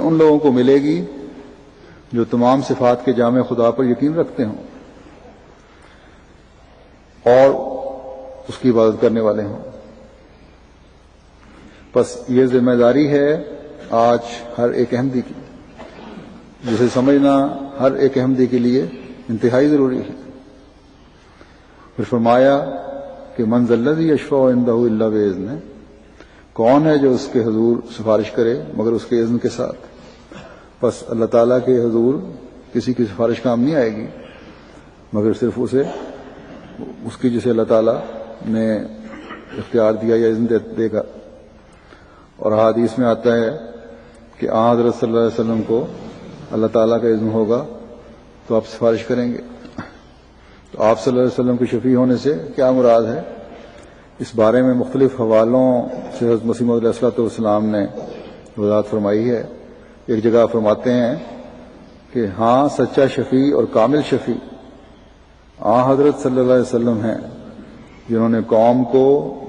ان لوگوں کو ملے گی جو تمام صفات کے جامع خدا پر یقین رکھتے ہوں اور اس کی عبادت کرنے والے ہوں۔ بس یہ ذمہ داری ہے آج ہر ایک احمدی کی، جسے سمجھنا ہر ایک احمدی کے لیے انتہائی ضروری ہے۔ پھر فرمایا کہ من ذا الذی یشفع عندہ الا بإذنہ، کون ہے جو اس کے حضور سفارش کرے مگر اس کے اذن کے ساتھ۔ بس اللہ تعالیٰ کے حضور کسی کی سفارش کام نہیں آئے گی مگر صرف اس کی جسے اللہ تعالیٰ نے اختیار دیا یا اذن دے گا۔ اور حدیث میں آتا ہے کہ حضرت صلی اللہ علیہ وسلم کو اللہ تعالیٰ کا اذن ہوگا تو آپ سفارش کریں گے۔ تو آپ صلی اللہ علیہ وسلم کے شفیع ہونے سے کیا مراد ہے، اس بارے میں مختلف حوالوں سے حضرت مسیح موعود علیہ السلام نے وضاحت فرمائی ہے۔ ایک جگہ فرماتے ہیں کہ ہاں سچا شفیع اور کامل شفیع حضرت صلی اللہ علیہ وسلم ہیں، جنہوں نے قوم کو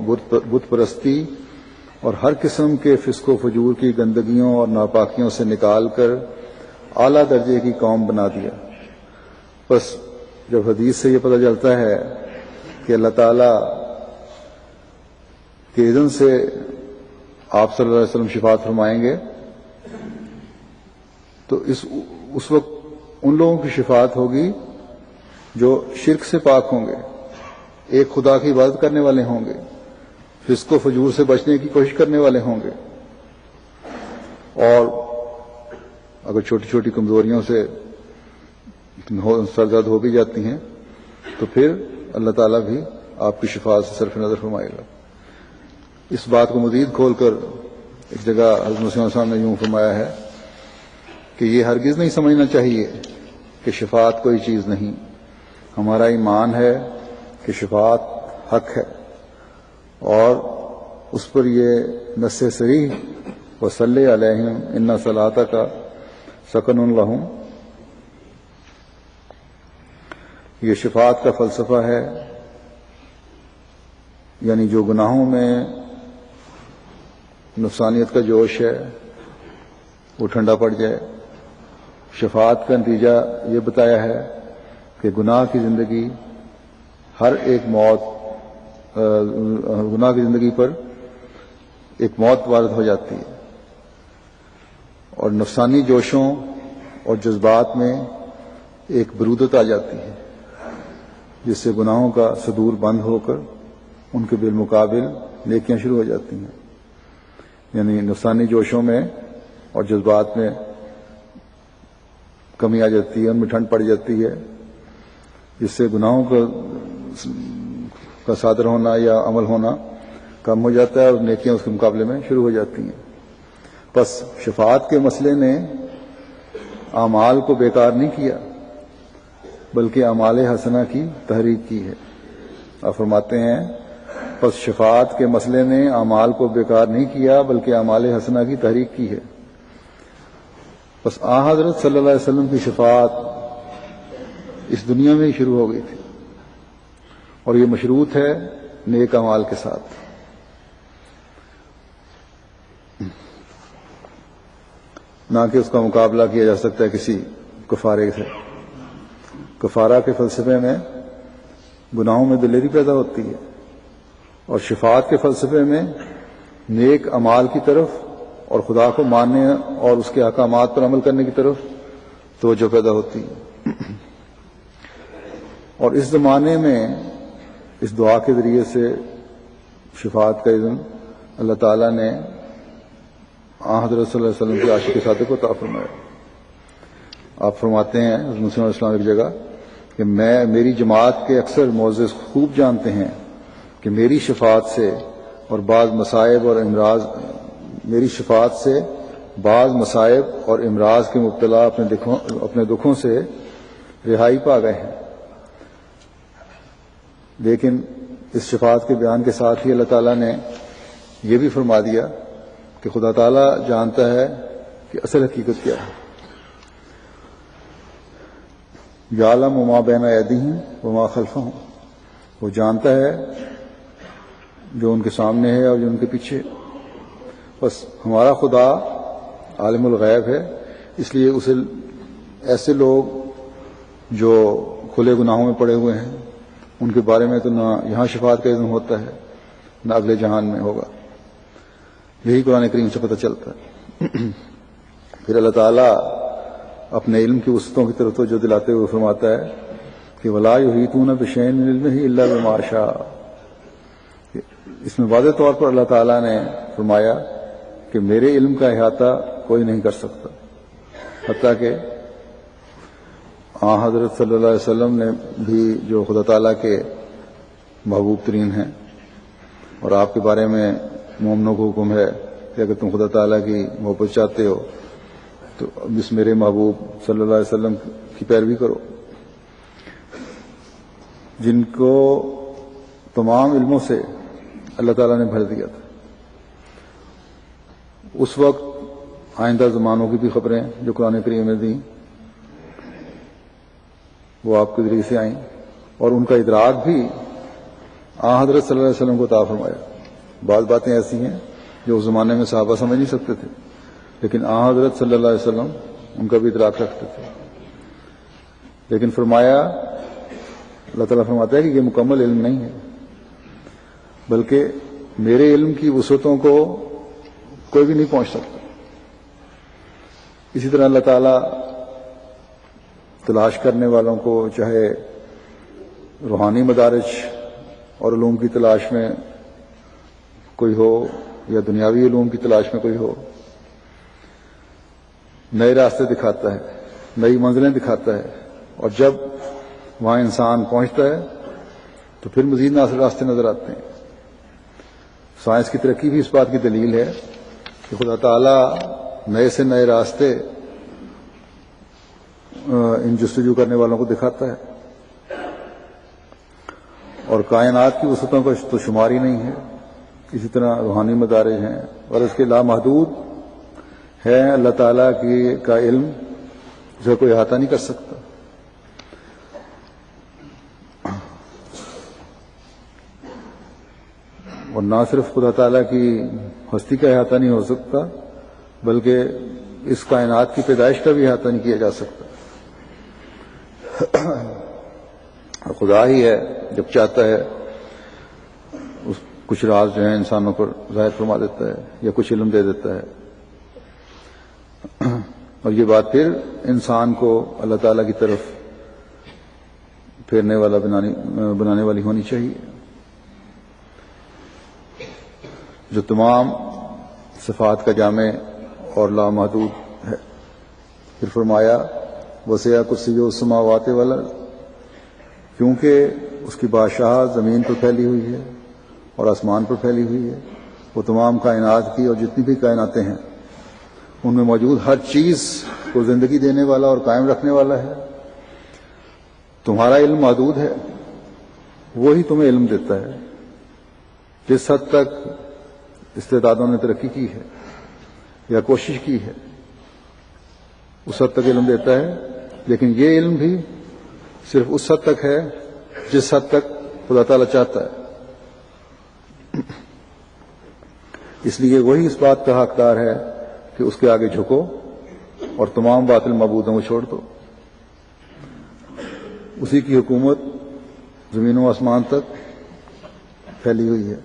بت پرستی اور ہر قسم کے فسق و فجور کی گندگیوں اور ناپاکیوں سے نکال کر اعلیٰ درجے کی قوم بنا دیا۔ بس جب حدیث سے یہ پتہ چلتا ہے کہ اللہ تعالیٰ کے اذن سے آپ صلی اللہ علیہ وسلم شفاعت فرمائیں گے تو اس وقت ان لوگوں کی شفاعت ہوگی جو شرک سے پاک ہوں گے، ایک خدا کی عبادت کرنے والے ہوں گے، فسق و فجور سے بچنے کی کوشش کرنے والے ہوں گے، اور اگر چھوٹی چھوٹی کمزوریوں سے سرزد ہو بھی جاتی ہیں تو پھر اللہ تعالیٰ بھی آپ کی شفاعت سے صرف نظر فرمائے گا۔ اس بات کو مزید کھول کر ایک جگہ حضرت مسیح علیہ السلام نے یوں فرمایا ہے کہ یہ ہرگز نہیں سمجھنا چاہیے کہ شفاعت کوئی چیز نہیں، ہمارا ایمان ہے کہ شفاعت حق ہے، اور اس پر یہ نص صریح وصلی علیہم ان صلاتک سکن لہم، یہ شفاعت کا فلسفہ ہے، یعنی جو گناہوں میں نفسانیت کا جوش ہے وہ ٹھنڈا پڑ جائے۔ شفاعت کا نتیجہ یہ بتایا ہے کہ گناہ کی زندگی ہر ایک گناہ کی زندگی پر ایک موت وارد ہو جاتی ہے، اور نفسانی جوشوں اور جذبات میں ایک برودت آ جاتی ہے جس سے گناہوں کا صدور بند ہو کر ان کے بالمقابل نیکیاں شروع ہو جاتی ہیں۔ یعنی نفسانی جوشوں میں اور جذبات میں کمی آ جاتی ہے، ان میں ٹھنڈ پڑ جاتی ہے، جس سے گناہوں کا صادر ہونا یا عمل ہونا کم ہو جاتا ہے اور نیکیاں اس کے مقابلے میں شروع ہو جاتی ہیں۔ بس شفاعت کے مسئلے نے اعمال کو بیکار نہیں کیا بلکہ اعمال حسنہ کی تحریک کی ہے۔ آپ فرماتے ہیں بس شفاعت کے مسئلے نے اعمال کو بیکار نہیں کیا بلکہ اعمال حسنہ کی تحریک کی ہے۔ بس حضرت صلی اللہ علیہ وسلم کی شفاعت اس دنیا میں ہی شروع ہو گئی تھی، اور یہ مشروط ہے نیک اعمال کے ساتھ۔ نہ کہ اس کا مقابلہ کیا جا سکتا ہے کسی کفارے سے۔ کفارہ کے فلسفے میں گناہوں میں دلیری پیدا ہوتی ہے، اور شفاعت کے فلسفے میں نیک اعمال کی طرف اور خدا کو ماننے اور اس کے احکامات پر عمل کرنے کی طرف توجہ پیدا ہوتی ہے۔ اور اس زمانے میں اس دعا کے ذریعے سے شفاعت کا اذن اللہ تعالیٰ نے حضرت صلی اللہ علیہ وسلم کے عاشق صادق کو عطا فرمایا۔ آپ فرماتے ہیں حضرت مسیح علیہ السلام ایک جگہ کہ میری جماعت کے اکثر معزز خوب جانتے ہیں کہ میری شفاعت سے بعض مصائب اور امراض کے مبتلا اپنے دکھوں سے رہائی پا گئے ہیں۔ لیکن اس شفاعت کے بیان کے ساتھ ہی اللہ تعالیٰ نے یہ بھی فرما دیا کہ خدا تعالیٰ جانتا ہے کہ اصل حقیقت کیا ہے۔ یعلم ما بین ایدیہم وما خلفہم، وہ جانتا ہے جو ان کے سامنے ہے اور جو ان کے پیچھے۔ بس ہمارا خدا عالم الغیب ہے، اس لیے اسے ایسے لوگ جو کھلے گناہوں میں پڑے ہوئے ہیں ان کے بارے میں تو نہ یہاں شفاعت کا اذن ہوتا ہے نہ اگلے جہان میں ہوگا. یہی قرآن کریم سے پتہ چلتا ہے. پھر اللہ تعالیٰ اپنے علم کی وسعتوں کی طرف توجہ دلاتے ہوئے فرماتا ہے کہ وَلَا يُحِيطُونَ بِشَيْءٍ مِّنْ عِلْمِهِ إِلَّا بِمَا شَاءَ. اس میں واضح طور پر اللہ تعالیٰ نے فرمایا کہ میرے علم کا احاطہ کوئی نہیں کر سکتا، حتیٰ کہ حضرت صلی اللہ علیہ وسلم نے بھی، جو خدا تعالیٰ کے محبوب ترین ہیں، اور آپ کے بارے میں مومنوں کو حکم ہے کہ اگر تم خدا تعالیٰ کی محبت چاہتے ہو تو اس میرے محبوب صلی اللہ علیہ وسلم کی پیروی کرو، جن کو تمام علموں سے اللہ تعالیٰ نے بھر دیا تھا. اس وقت آئندہ زمانوں کی بھی خبریں جو قرآن کریم نے دیں وہ آپ کے ذریعے سے آئیں، اور ان کا ادراک بھی حضرت صلی اللہ علیہ وسلم کو عطا فرمایا. بعض باتیں ایسی ہیں جو اس زمانے میں صحابہ سمجھ نہیں سکتے تھے، لیکن حضرت صلی اللہ علیہ وسلم ان کا بھی ادراک رکھتے تھے. لیکن فرمایا، اللہ تعالیٰ فرماتا ہے کہ یہ مکمل علم نہیں ہے، بلکہ میرے علم کی وسعتوں کو کوئی بھی نہیں پہنچ سکتا. اسی طرح اللہ تعالیٰ تلاش کرنے والوں کو، چاہے روحانی مدارج اور علوم کی تلاش میں کوئی ہو یا دنیاوی علوم کی تلاش میں کوئی ہو، نئے راستے دکھاتا ہے، نئی منزلیں دکھاتا ہے، اور جب وہاں انسان پہنچتا ہے تو پھر مزید راستے نظر آتے ہیں. سائنس کی ترقی بھی اس بات کی دلیل ہے کہ خدا تعالیٰ نئے سے نئے راستے ان جستجو کرنے والوں کو دکھاتا ہے، اور کائنات کی وسعتوں کا تو شمار ہی نہیں ہے. اسی طرح روحانی مدارج ہیں، اور اس کے لامحدود ہے اللہ تعالیٰ کا علم، جسے کوئی احاطہ نہیں کر سکتا. اور نہ صرف خدا تعالیٰ کی ہستی کا احاطہ نہیں ہو سکتا، بلکہ اس کائنات کی پیدائش کا بھی احاطہ نہیں کیا جا سکتا. خدا ہی ہے جب چاہتا ہے کچھ راز جو ہیں انسانوں پر ظاہر فرما دیتا ہے یا کچھ علم دے دیتا ہے، اور یہ بات پھر انسان کو اللہ تعالیٰ کی طرف پھیرنے والا بنانے والی ہونی چاہیے، جو تمام صفات کا جامع اور لامحدود ہے. پھر فرمایا وسع کرسیہ السماوات والارض، کیونکہ اس کی بادشاہت زمین پر پھیلی ہوئی ہے اور آسمان پر پھیلی ہوئی ہے. وہ تمام کائنات کی اور جتنی بھی کائناتیں ہیں ان میں موجود ہر چیز کو زندگی دینے والا اور قائم رکھنے والا ہے. تمہارا علم محدود ہے، وہی تمہیں علم دیتا ہے. جس حد تک استعدادوں نے ترقی کی ہے یا کوشش کی ہے اس حد تک علم دیتا ہے، لیکن یہ علم بھی صرف اس حد تک ہے جس حد تک خدا تعالیٰ چاہتا ہے. اس لیے وہی اس بات کا حقدار ہے کہ اس کے آگے جھکو اور تمام باطل معبودوں کو چھوڑ دو. اسی کی حکومت زمین و آسمان تک پھیلی ہوئی ہے.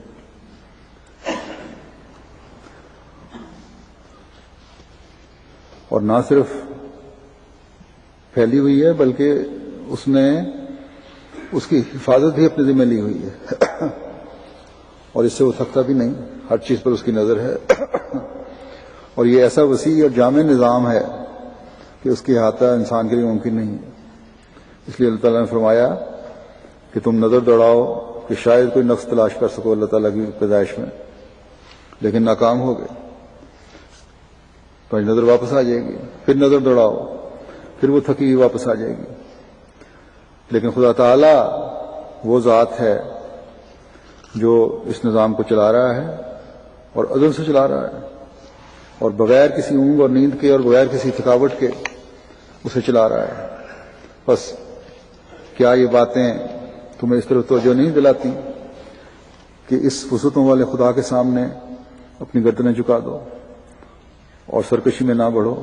اور نہ صرف پھیلی ہوئی ہے بلکہ اس نے اس کی حفاظت بھی اپنے ذمہ لی ہوئی ہے، اور اس سے وہ تھکتا بھی نہیں. ہر چیز پر اس کی نظر ہے، اور یہ ایسا وسیع اور جامع نظام ہے کہ اس کی احاطہ انسان کے لیے ممکن نہیں ہے. اس لیے اللہ تعالیٰ نے فرمایا کہ تم نظر دوڑاؤ کہ شاید کوئی نقص تلاش کر سکو اللہ تعالیٰ کی پیدائش میں، لیکن ناکام ہو گئے. تو نظر واپس آ جائے گی، پھر نظر دوڑاؤ، پھر وہ تھکی ہوئی واپس آ جائے گی. لیکن خدا تعالیٰ وہ ذات ہے جو اس نظام کو چلا رہا ہے اور عدل سے چلا رہا ہے، اور بغیر کسی اونگ اور نیند کے اور بغیر کسی تھکاوٹ کے اسے چلا رہا ہے. بس کیا یہ باتیں تمہیں اس طرح توجہ نہیں دلاتی کہ اس وسعتوں والے خدا کے سامنے اپنی گردنیں جھکا دو اور سرکشی میں نہ بڑھو.